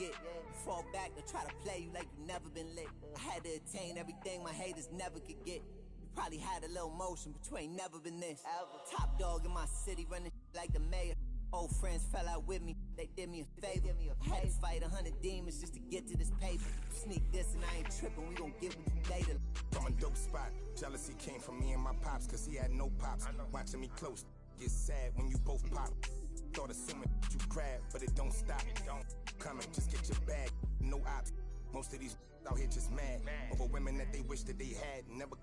get. Fall back to try to play you like you never been lit. I had to attain everything my haters never could get. You probably had a little motion, but you ain't never been this. Top dog in my city, running like the mayor. Old friends fell out with me, they did me a favor. I had to fight 100 demons just to get to this paper. Sneak this and I ain't tripping, we gon' get what you later. From a dope spot, jealousy came from me and my pops, cause he had no pops. Watching me close, get sad when you both pop. Thought assuming you grab, but it don't stop. Coming, just get your bag, no ops. Most of these out here just mad over women that they wish that they had. Never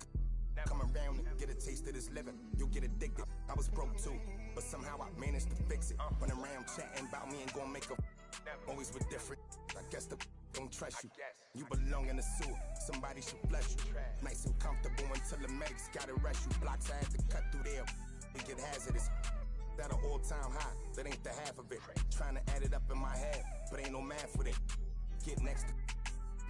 come around and get a taste of this living. You'll get addicted. I was broke too, but somehow I managed to fix it. Run around chatting about me and gonna make a always with different. I guess the don't trust you. You belong in the sewer, somebody should bless you. Nice and comfortable until the medics gotta rush you. Blocks I had to cut through there, it get hazardous. At an all-time high, that ain't the half of it. Trying to add it up in my head, but ain't no math with it. Get next to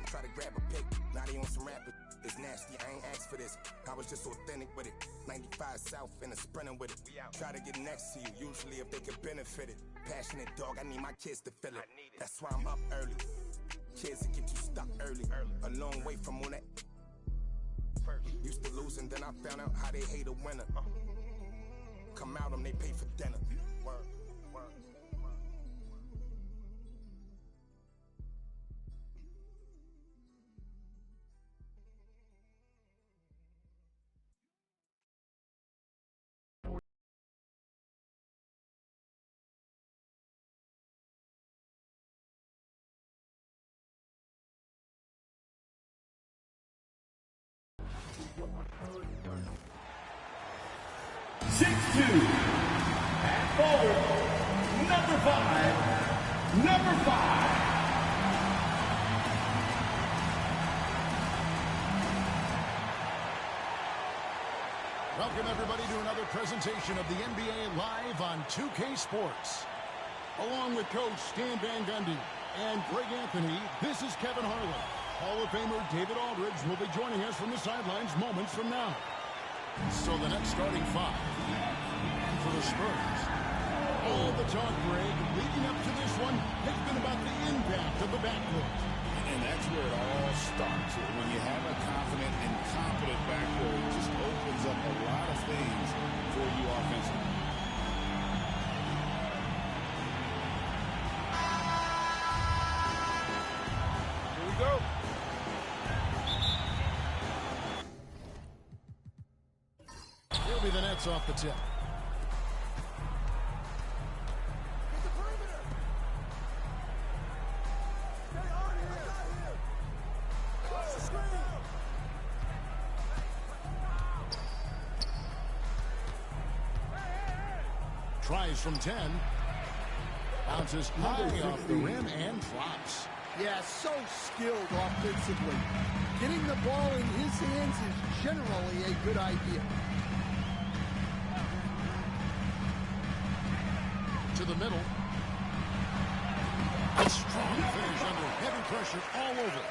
try to grab a pic, now they on some rapper. It's nasty, I ain't asked for this. I was just authentic with it. 95 South and a sprinter with it. Try to get next to you, usually if they could benefit it. Passionate dog, I need my kids to feel it. That's why I'm up early. Kids to get you stuck early. A long way from all that. Used to lose and then I found out how they hate a winner. Come out them, they pay for dinner. Word. And forward, number five. Welcome everybody to another presentation of the NBA Live on 2K Sports. Along with Coach Stan Van Gundy and Greg Anthony, this is Kevin Harlan. Hall of Famer David Aldridge will be joining us from the sidelines moments from now. So the next starting five for the Spurs. All the talk, Greg, leading up to this one has been about the impact of the backcourt. And that's where it all starts. When you have a confident and competent backcourt, it just opens up a lot of things for you offensively. Here we go. He'll be the Nets off the tip. Tries from 10. Bounces high off the rim and drops. Yeah, so skilled offensively. Getting the ball in his hands is generally a good idea. To the middle. A strong finish under heavy pressure all over.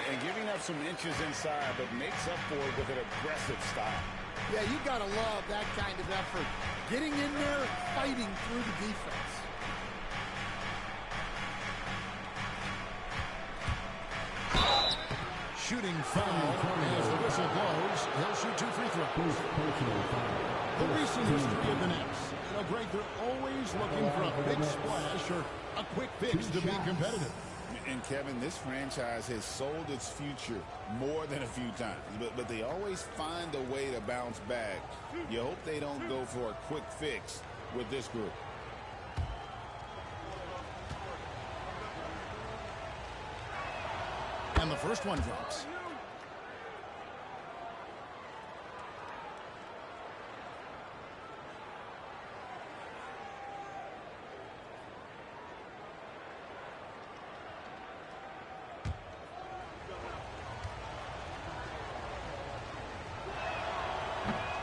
And giving up some inches inside, but makes up for it with an aggressive style. Yeah, you got to love that kind of effort. Getting in there and fighting through the defense. Shooting foul as the whistle blows. He'll shoot 2 free throws. The recent history of the Nets. You know, Greg, they're always looking for a big splash or a quick fix to be competitive. And Kevin, this franchise has sold its future more than a few times, but they always find a way to bounce back. You hope they don't go for a quick fix with this group. And the first one drops.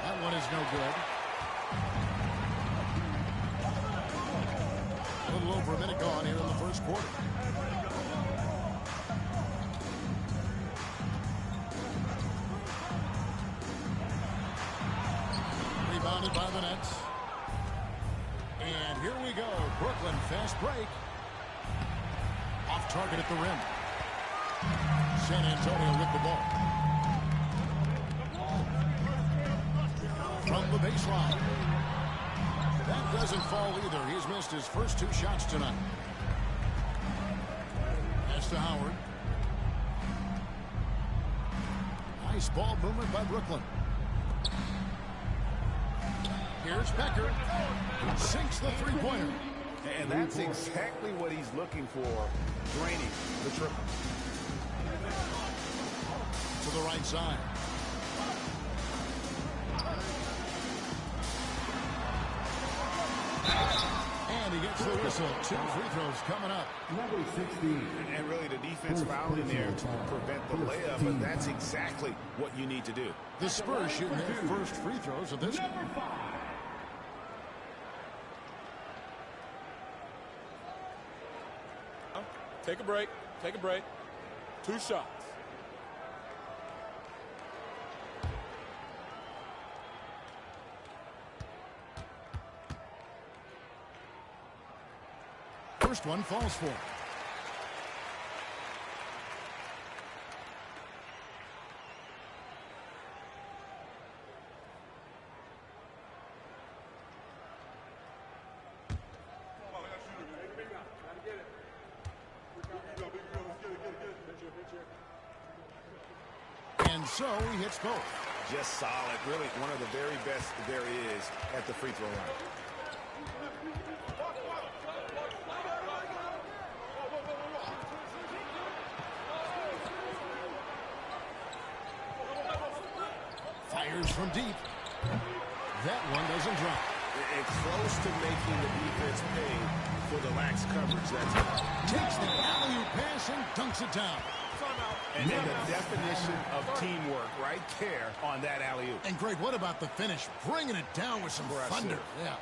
That one is no good. A little over a minute gone here in the first quarter. Rebounded by the Nets. And here we go. Brooklyn fast break. Off target at the rim. San Antonio with the ball. From the baseline. That doesn't fall either. He's missed his first 2 shots tonight. Pass to Howard. Nice ball movement by Brooklyn. Here's Becker. Sinks the three-pointer. And that's exactly what he's looking for, draining the triple. To the right side. And he gets the whistle. 2 free throws coming up. Number 16. And really the defense fouled in there to prevent the layup, but that's exactly what you need to do. The Spurs shooting their first free throws of this game. Number 5. Take a break. Take a break. 2 shots. First one falls for. And so he hits both. Just solid. Really one of the very best there is at the free throw line. Fires from deep. That one doesn't drop. And close to making the defense pay for the lax coverage. That's it. Takes the alley-oop pass and dunks it down. And then the definition of teamwork right there on that alley-oop. And Greg, what about the finish? Bringing it down with some thunder. Yeah.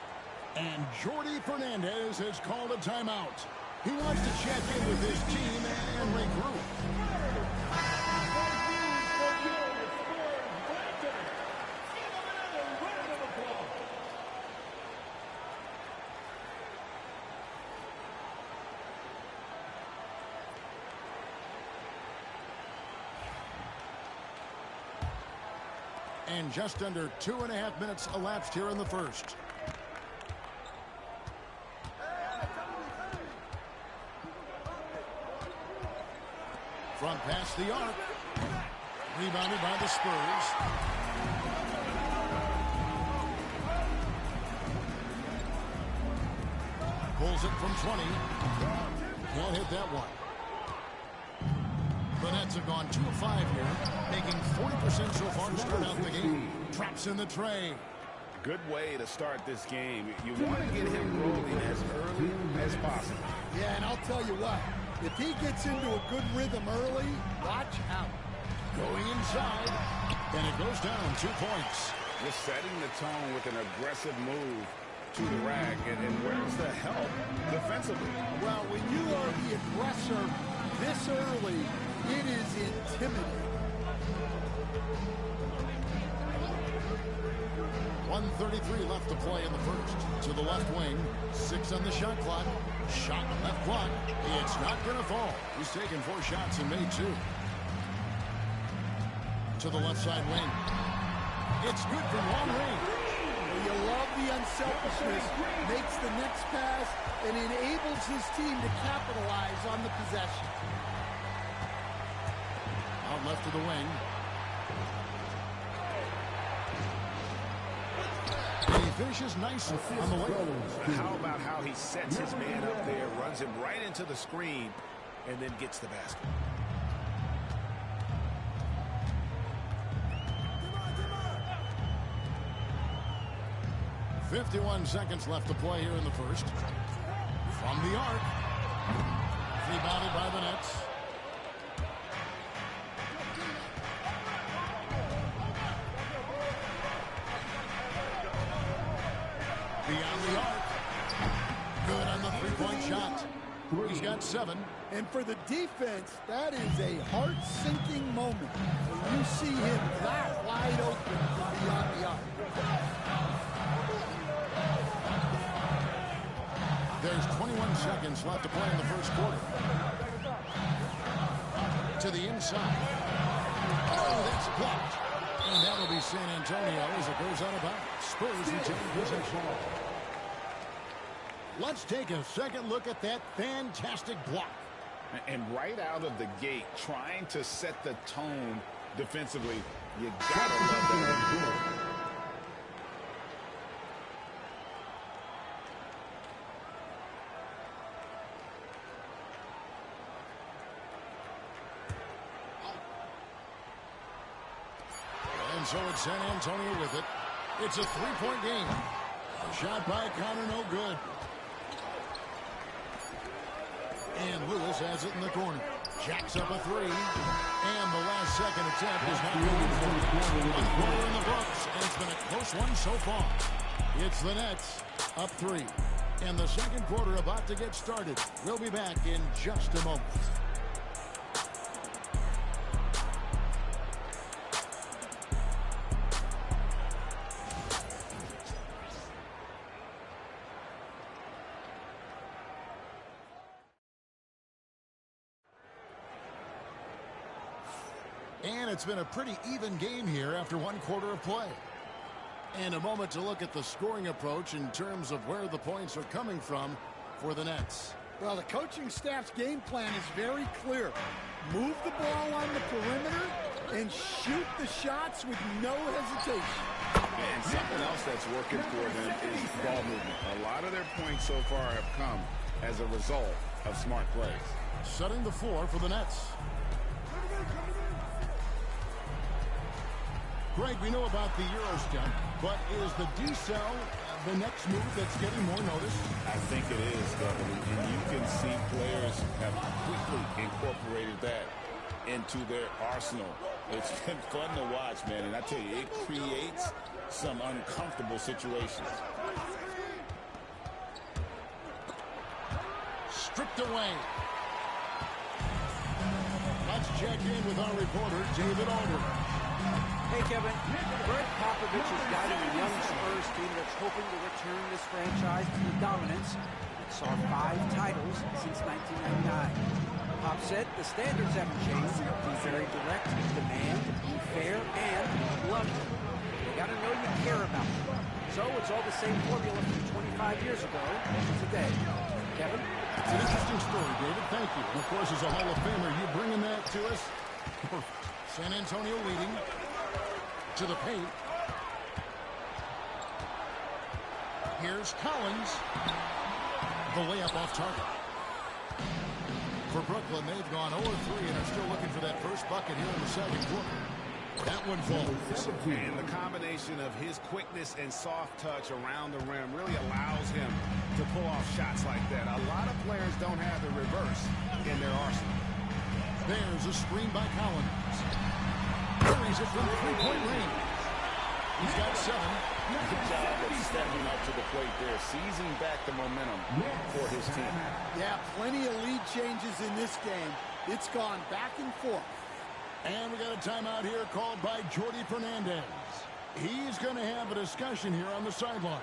And Jordi Fernandez has called a timeout. He wants to check in with his team and regroup. And just under 2.5 minutes elapsed here in the first. Front past the arc. Rebounded by the Spurs. Pulls it from 20. Can't hit that one. The Nets have gone 2 of 5 here, making 40% so far to start out the game. Traps in the tray. Good way to start this game. You want to get him rolling as early as possible. Yeah, and I'll tell you what, if he gets into a good rhythm early, watch out. Going inside, and it goes down 2 points. Just setting the tone with an aggressive move to the rack. And where's the help defensively? Well, when you are the aggressor this early, it is intimidating. 1:33 left to play in the first. To the left wing. 6 on the shot clock. Shot left block. It's not going to fall. He's taken 4 shots and made 2. To the left side wing. It's good from long range. Well, you love the unselfishness. Makes the next pass and enables his team to capitalize on the possession. Out left to the wing. And he finishes nicely on the way. How about how he sets his man up there, runs him right into the screen, and then gets the basket. 51 seconds left to play here in the first. From the arc. Rebounded by the Nets. Beyond the arc. Good on the three-point shot. He's got 7. And for the defense, that is a heart-sinking moment when you see him that wide open from beyond the arc. There's 21 seconds left to play in the first quarter. to the inside. Oh, that's blocked. And that'll be San Antonio as it goes out of bounds. Spurs retain possession. Let's take a second look at that fantastic block. And right out of the gate, trying to set the tone defensively, you gotta love that. And so it's San Antonio with it. It's a three-point game. Shot by Connor, no good. And Lewis has it in the corner. Jacks up a three. And the last second attempt is not going for a quarter in the books. And it's been a close one so far. It's the Nets up three. And the second quarter about to get started. We'll be back in just a moment. And it's been a pretty even game here after one quarter of play. And a moment to look at the scoring approach in terms of where the points are coming from for the Nets. Well, the coaching staff's game plan is very clear. Move the ball on the perimeter and shoot the shots with no hesitation. And something else that's working for them is ball movement. A lot of their points so far have come as a result of smart plays. Setting the floor for the Nets. Greg, we know about the Euro step, but is the decel the next move that's getting more notice? I think it is, Kevin, and you can see players have quickly incorporated that into their arsenal. It's been fun to watch, man, and I tell you, it creates some uncomfortable situations. Stripped away. Let's check in with our reporter, David Aldridge. Hey, Kevin. Greg Popovich is guiding a young Spurs team that's hoping to return this franchise to the dominance that saw 5 titles since 1999. Pop said the standards haven't changed. Be very direct, demand, be fair, and love them. You got to know you care about them. So it's all the same formula from 25 years ago to today. Kevin? It's an interesting story, David. Thank you. And of course, as a Hall of Famer, you bringing that to us? San Antonio leading to the paint. Here's Collins. The layup off target. For Brooklyn, they've gone 0-3 and are still looking for that first bucket here in the second quarter. That one falls. And the combination of his quickness and soft touch around the rim really allows him to pull off shots like that. A lot of players don't have the reverse in their arsenal. There's a screen by Collins. Carries it from three-point range. He's got 7. Good job of stepping up to the plate there, seizing back the momentum for his team. Yeah, plenty of lead changes in this game. It's gone back and forth. And we got a timeout here called by Jordi Fernandez. He's going to have a discussion here on the sideline.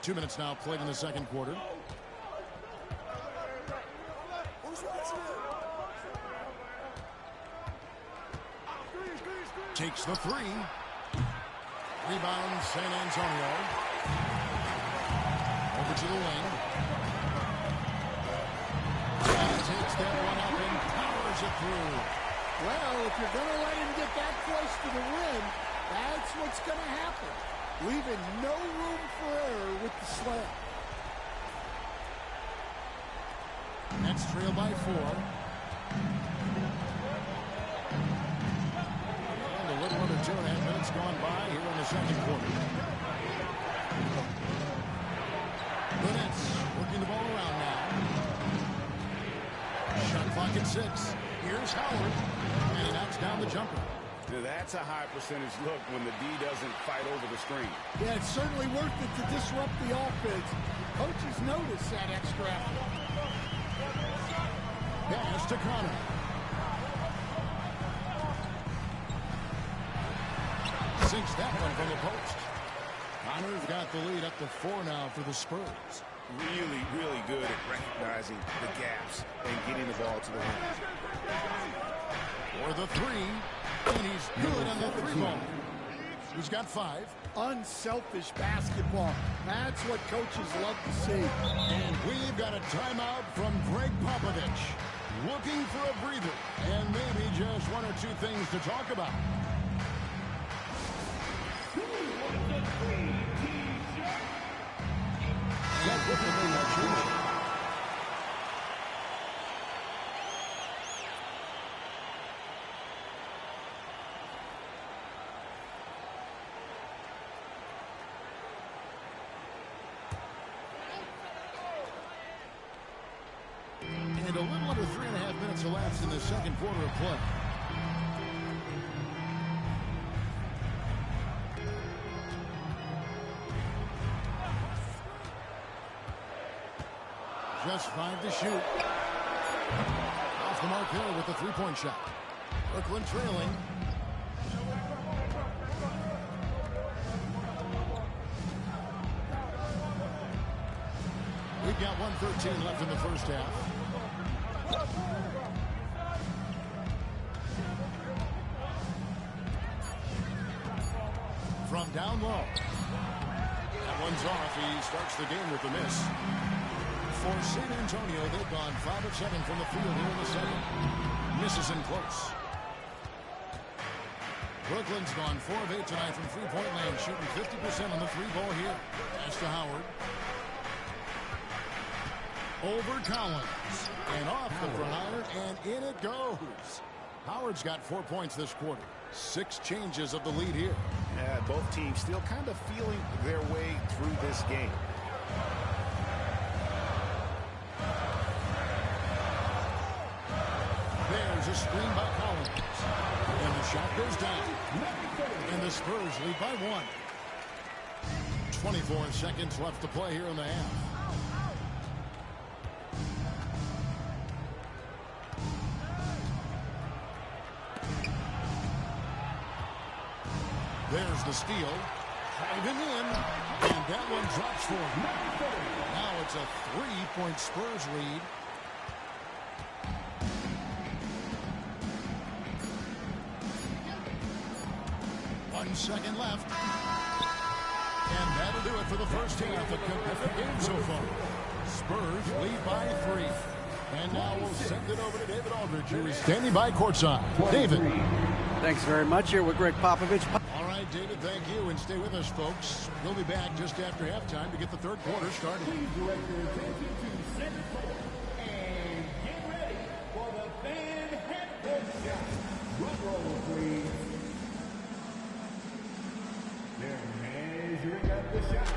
Two minutes now played in the second quarter. Takes the 3. Rebound San Antonio. Over to the wing. And takes that one up and powers it through. Well, if you're going to let him get that close to the rim, that's what's going to happen. Leaving no room for error with the slam. Nets trail by 4. And a little under 2.5 minutes gone by here in the second quarter. The Nets working the ball around now. Shot clock at 6. Here's Howard. And he knocks down the jumper. Now, that's a high percentage look when the D doesn't fight over the screen. Yeah, it's certainly worth it to disrupt the offense. Coaches notice that extra effort. Pass to Connor. Sinks that one from the post. Connor's got the lead up to 4 now for the Spurs. Really, really good at recognizing the gaps and getting the ball to the rim. For the 3, and he's good on the 3-ball. He's got 5. Unselfish basketball. That's what coaches love to see. And we've got a timeout from Greg Popovich. Looking for a breather and maybe just 1 or 2 things to talk about. That's what they are choosing. And a little under 3.5 minutes elapsed in the second quarter of play. Just 5 to shoot. Off the mark there with the 3-point shot. Brooklyn trailing. We've got 1:13 left in the first half. From down low. That one's off. He starts the game with a miss. For San Antonio, they've gone 5 of 7 from the field here in the second. Misses in close. Brooklyn's gone 4 of 8 tonight from three-point land, shooting 50% on the 3-ball here. Pass to Howard. Over Collins. And off the front iron, and in it goes. Howard's got 4 points this quarter. 6 changes of the lead here. Yeah, both teams still kind of feeling their way through this game. There's a screen by Collins. And the shot goes down. And the Spurs lead by 1. 24 seconds left to play here in the half. There's the steal. Driving in. And that one drops for him. Now it's a 3-point Spurs lead. 1 second left. And that'll do it for the first half. A competitive game so far. Spurs lead by 3. And now we'll send it over to David Aldridge, who is standing by courtside. David. Thanks very much. Here with Greg Popovich. All right, David, thank you. And stay with us, folks. We'll be back just after halftime to get the third quarter started. Please direct your attention to center court and get ready for the Manhattan shot. Drum roll, please. They're measuring up the shot.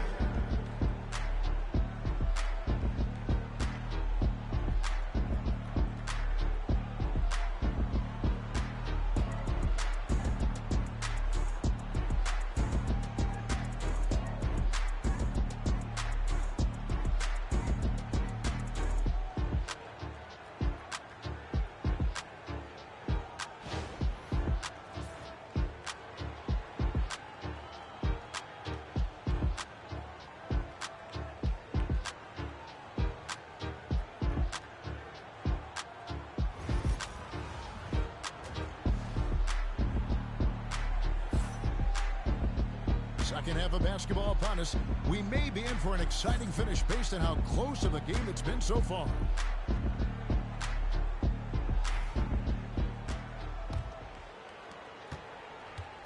Second half of basketball upon us. We may be in for an exciting finish based on how close of a game it's been so far.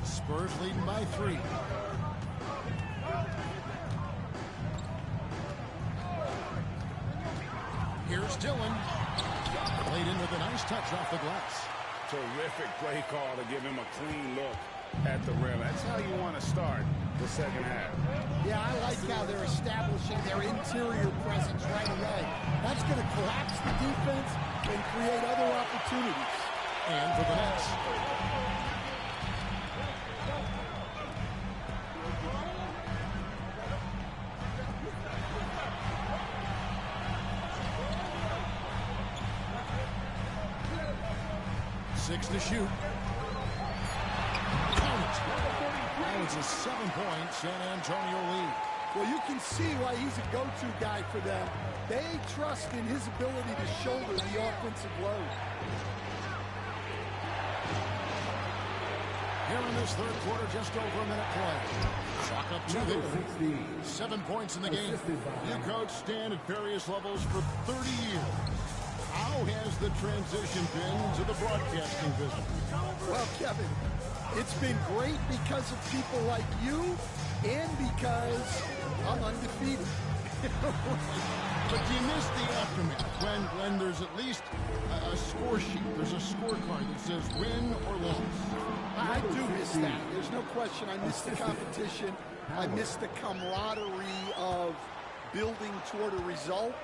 Spurs leading by 3. Here's Dillon. Played in with a nice touch off the glass. Terrific play call to give him a clean look at the rim. That's how you want to start the second half. Yeah, I like how they're establishing their interior presence right away. That's going to collapse the defense and create other opportunities. And for the Nets. 6 to shoot. Count. Now it's a 7-point San Antonio lead. Well, you can see why he's a go-to guy for them. They trust in his ability to shoulder the offensive load. Here in this third quarter, just over a minute play. Chalk up 2 there. 7 points in the game. You coach Stan at various levels for 30 years. How has the transition been to the broadcasting business? Well, Kevin, it's been great because of people like you and because I'm undefeated. But do you miss the aftermath when there's at least a score sheet, there's a scorecard that says win or loss? I do miss that. There's no question. I miss the competition. I miss the camaraderie of building toward a result.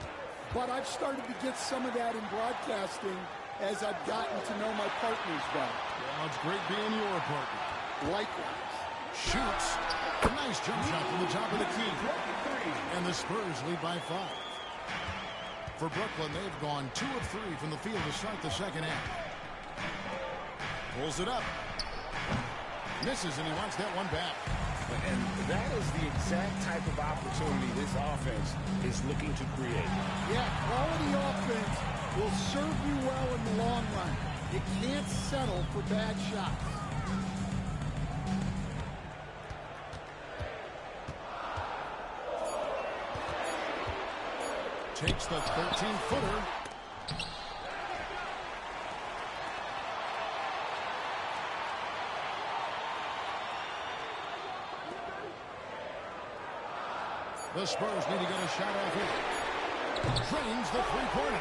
But I've started to get some of that in broadcasting as I've gotten to know my partners better. Well, it's great being your partner. Likewise. Shoots. A nice jump shot from the top of the key. And the Spurs lead by 5. For Brooklyn, they've gone 2 of 3 from the field to start the second half. Pulls it up. Misses, and he wants that one back. And that is the exact type of opportunity this offense is looking to create. Yeah, quality offense will serve you well in the long run. You can't settle for bad shots. Takes the 13-footer. The Spurs need to get a shot off here. Drains the three-pointer.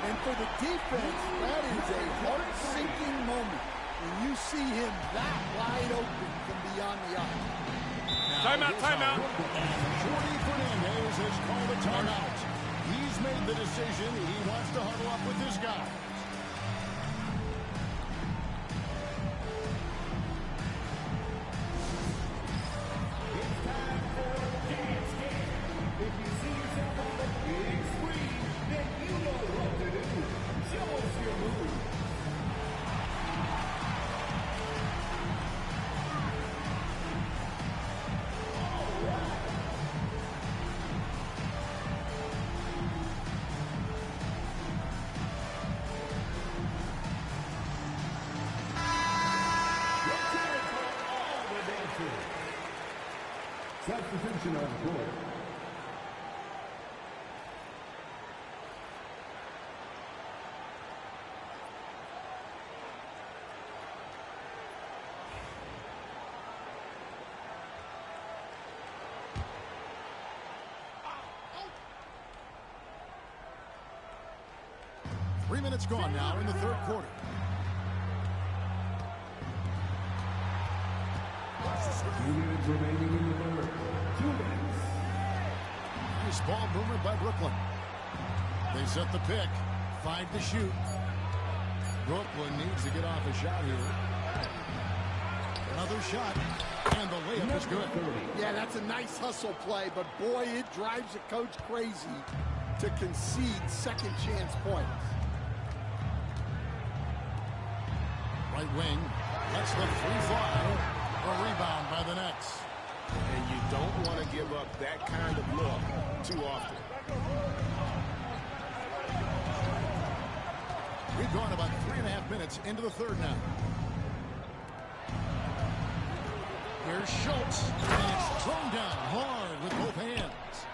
And for the defense, that is a heart-sinking moment when you see him that wide open from beyond the arc. Timeout. Jordi Fernandez has called a timeout. He's made the decision. He wants to huddle up with his guys. Substitution on the court. Three minutes gone now in the third quarter. Remaining in the third. 2 minutes. Nice ball movement by Brooklyn. They set the pick. 5 to shoot. Brooklyn needs to get off a shot here. Another shot. And the layup is good. Yeah, that's a nice hustle play, but boy, it drives a coach crazy to concede second chance points. Right wing. Lets the three fly. A rebound by the Nets. And you don't want to give up that kind of look too often. We've gone about 3.5 minutes into the third now. Here's Schultz. And it's thrown down hard with both hands.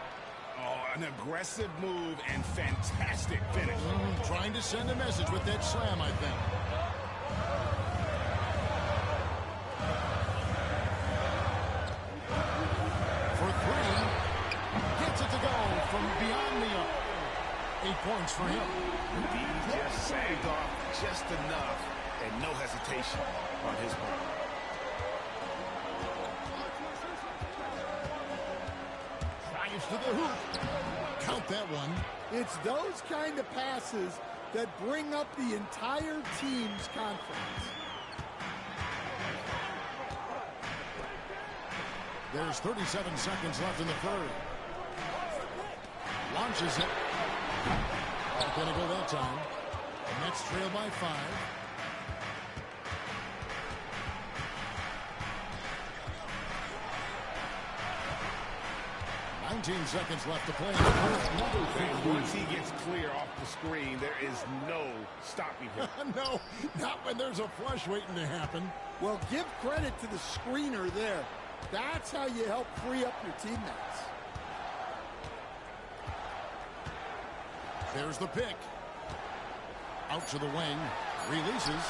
Oh, an aggressive move and fantastic finish. Trying to send a message with that slam, I think. From beyond the arc. 8 points for him. He just sagged off just enough and no hesitation on his part. Drives to the hoop. Count that one. It's those kind of passes that bring up the entire team's confidence. There's 37 seconds left in the third. Launches it. Not going to go that time. The Nets trail by 5. 17 seconds left to play. And once he gets clear off the screen, there is no stopping him. No, not when there's a flush waiting to happen. Well, give credit to the screener there. That's how you help free up your teammates. There's the pick. Out to the wing. Releases.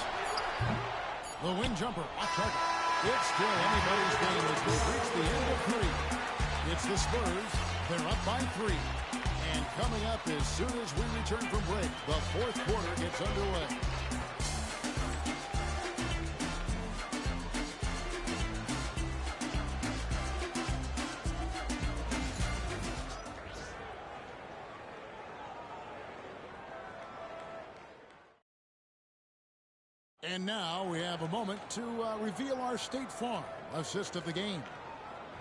The wing jumper off target. It's still anybody's game as we reach the end of 3. It's the Spurs. They're up by 3. And coming up as soon as we return from break, the fourth quarter gets underway. And now we have a moment to reveal our State Farm assist of the game.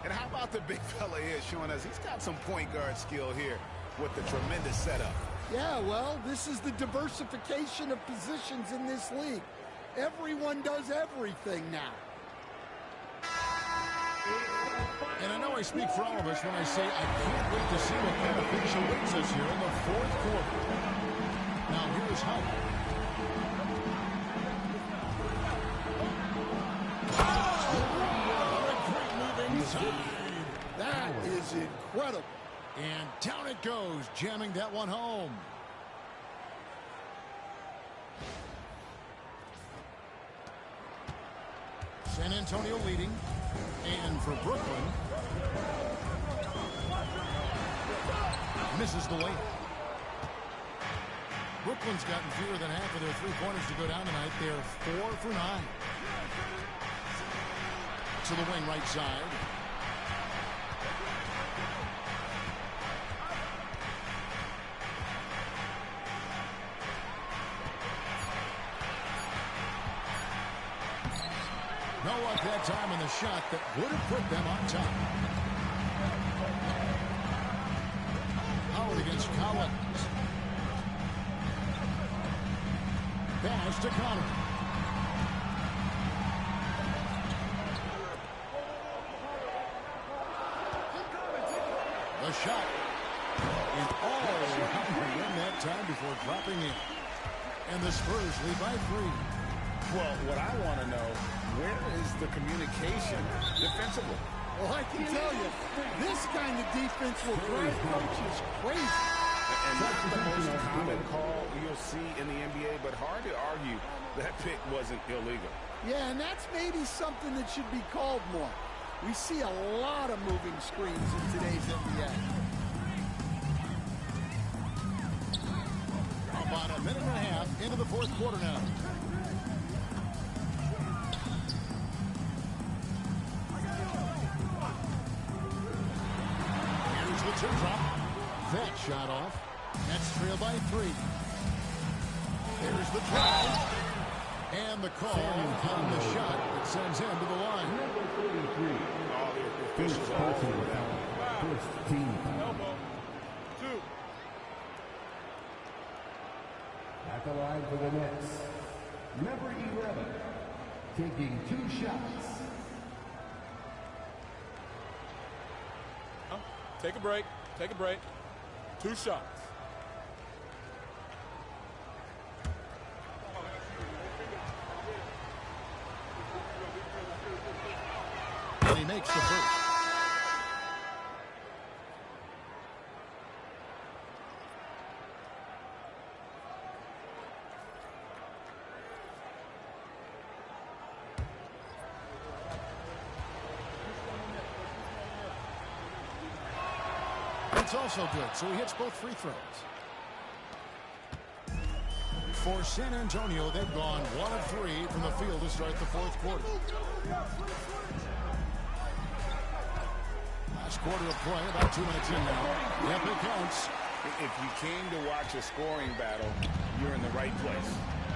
And how about the big fella here showing us he's got some point guard skill here with the tremendous setup. Yeah, well, this is the diversification of positions in this league. Everyone does everything now. And I know I speak for all of us when I say I can't wait to see what kind of finish awaits us here in the fourth quarter. Now here's Howard. That is incredible. And down it goes, jamming that one home. San Antonio leading. And for Brooklyn, misses the layup. Brooklyn's gotten fewer than half of their three-pointers to go down tonight. They're 4 for 9. To the wing right side. No luck that time in the shot that would have put them on top. Howard against Collins. Pass to Connor. The shot. And in that time before dropping in. And the Spurs lead by 3. Well, what I want to know, where is the communication defensively? Well, I can tell you, this kind of defense will drive coaches crazy. And that's the most common call you'll see in the NBA, but hard to argue that pick wasn't illegal. Yeah, and that's maybe something that should be called more. We see a lot of moving screens in today's NBA. About a minute and a half into the fourth quarter now. Here's the teardrop. That shot off. That's trailed by 3. There's the try. And the call on the shot that sends him to the line. All the officials are all over that. First team. Elbow. 2. At the line for the Nets, number 11, taking 2 shots. Take a break. Take a break. 2 shots. And he makes the first. That's also good, so he hits both free throws. For San Antonio, they've gone 1 of 3 from the field to start the fourth quarter. Last quarter of play, about 2 minutes in now. Yep, it counts. If you came to watch a scoring battle, you're in the right place.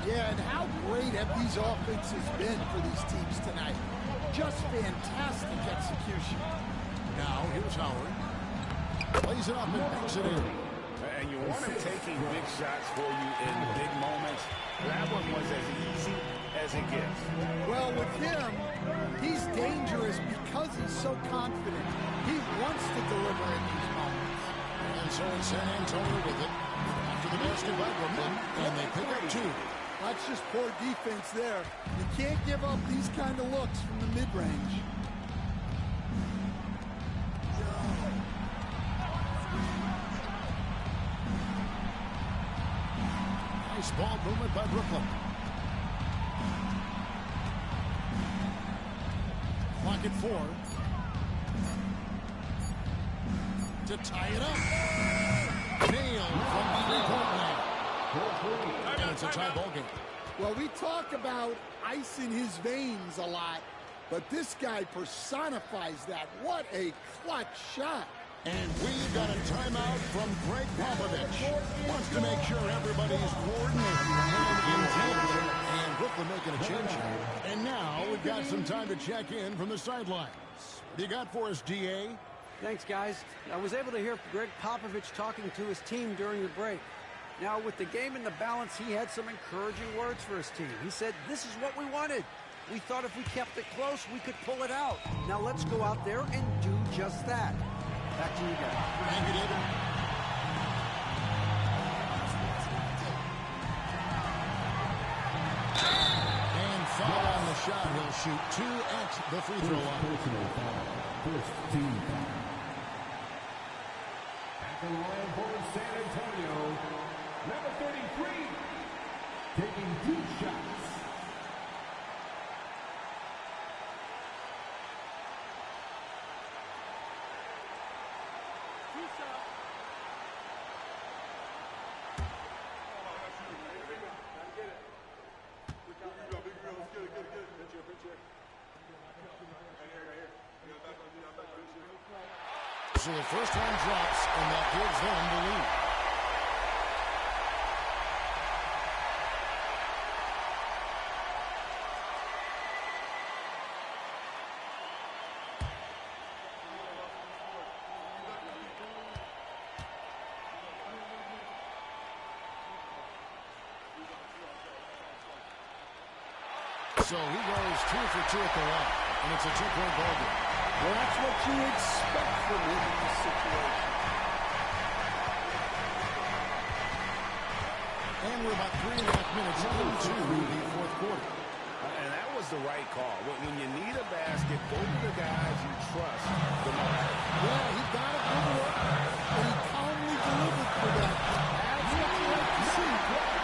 Yeah, and how great have these offenses been for these teams tonight? Just fantastic execution. Now, here's Howard. Plays it up and banks it in. And you want him taking big shots for you in big moments. That one was as easy as it gets. Well, with him, he's dangerous because he's so confident. He wants to deliver in these moments. And so it's San Antonio with it. After the basket by Brooklyn, and they pick up 2. That's just poor defense there. You can't give up these kind of looks from the mid-range. Nice ball movement by Brooklyn. Clock at 4. To tie it up. Nailed from three-point land. And it's a tie ball game. Well, we talk about ice in his veins a lot, but this guy personifies that. What a clutch shot. And we've got a timeout from Greg Popovich. Wants to make sure everybody's coordinated and intent. And Brooklyn making a change here. And now we've got some time to check in from the sidelines. What do you got for us, DA? Thanks, guys. I was able to hear Greg Popovich talking to his team during the break. Now, with the game in the balance, he had some encouraging words for his team. He said, this is what we wanted. We thought if we kept it close, we could pull it out. Now let's go out there and do just that. Back to you guys. Thank you, David. And foul on the shot. He'll shoot 2 at the free throw line. First team foul. At the line for San Antonio, number 33, taking 2 shots. So the first one drops, and that gives them the lead. So he goes 2 for 2 at the line, and it's a 2-point ball game. Well, that's what you expect from him in this situation. And we're about 3.5 minutes into the fourth quarter. And that was the right call. When you need a basket, go to the guys you trust the most. Yeah, he got a good look, and he calmly delivered for them. That's what you like to see.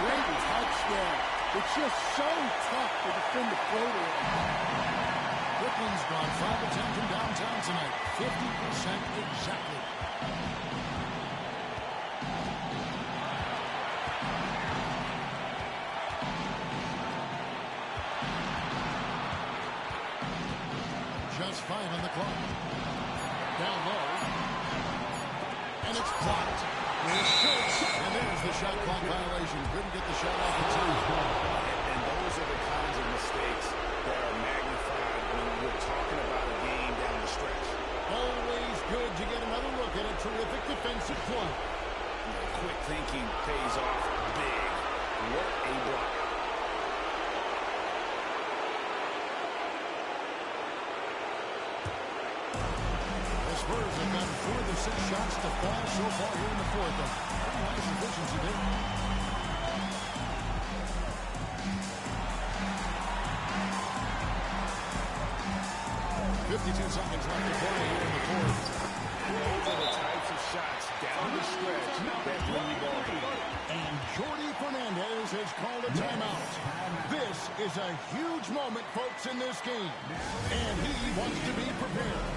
Great touch there. It's just so tough to defend the floater. Brooklyn's gone 5 of 10 from downtown tonight. 50% exactly. Just 5 on the clock. Down low. And it's blocked. And there's the shot clock violation. Couldn't get the shot off the tee. And those are the kinds of mistakes that are magnified when we're talking about a game down the stretch. Always good to get another look at a terrific defensive play. Quick thinking pays off big. What a block. The Spurs have gotten 4 of the 6 shots to fall so far here in the fourth. Pretty nice efficiency there. Seconds left to play here in the fourth. Those are the types of shots down the stretch that win you ball game. And Jordi Fernandez has called a timeout. This is a huge moment, folks, in this game. And he wants to be prepared.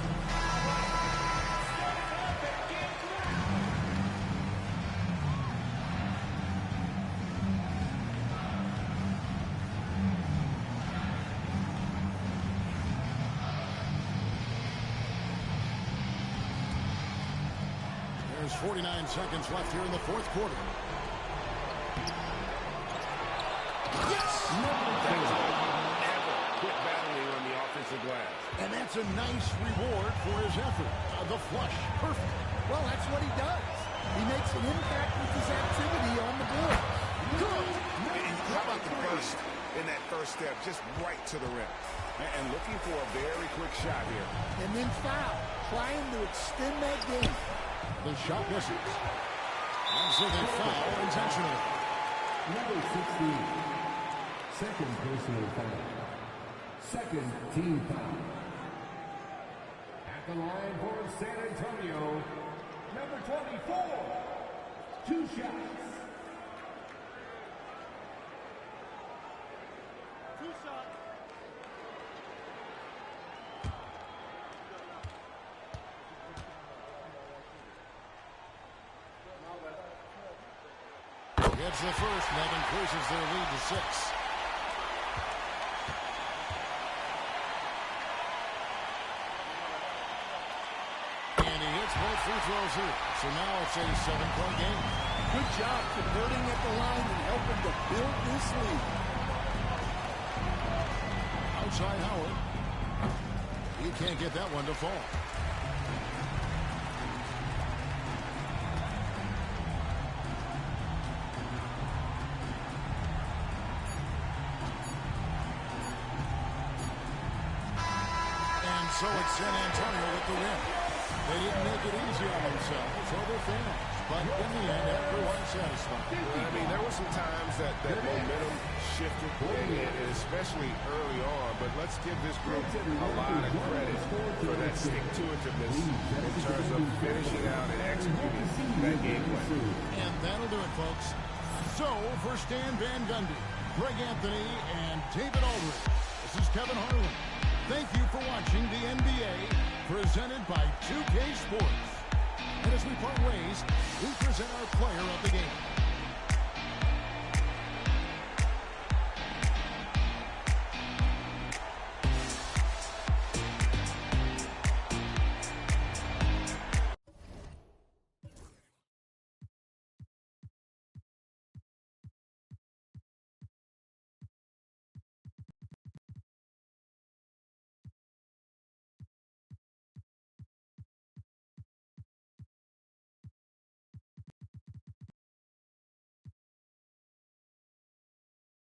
There's 49 seconds left here in the fourth quarter. Yes! Never quit battling on the offensive glass. And that's a nice reward for his effort. The flush. Perfect. Well, that's what he does. He makes an impact with his activity on the board. Good! And how about the burst in that first step, just right to the rim. And looking for a very quick shot here. And then foul, trying to extend that game. The shot misses. And so they foul intentionally. Number 16. Second personal foul. Second team foul. At the line for San Antonio, number 24. 2 shots. 2 shots. Gets the first, and that increases their lead to 6. And he hits both free throws here. So now it's a 7-point game. Good job converting at the line and helping to build this lead. Outside Howard. He can't get that one to fall. So it's San Antonio with the win. They didn't make it easy on themselves or their fans, but in the end, everyone's satisfied. I mean, there were some times that momentum shifted, and especially early on, but let's give this group a lot of credit for that stick-to-itiveness in terms of finishing out and executing that game plan. And that'll do it, folks. So, for Stan Van Gundy, Greg Anthony, and David Aldridge, this is Kevin Harlan. Thank you for watching the NBA, presented by 2K Sports. And as we part ways, we present our player of the game.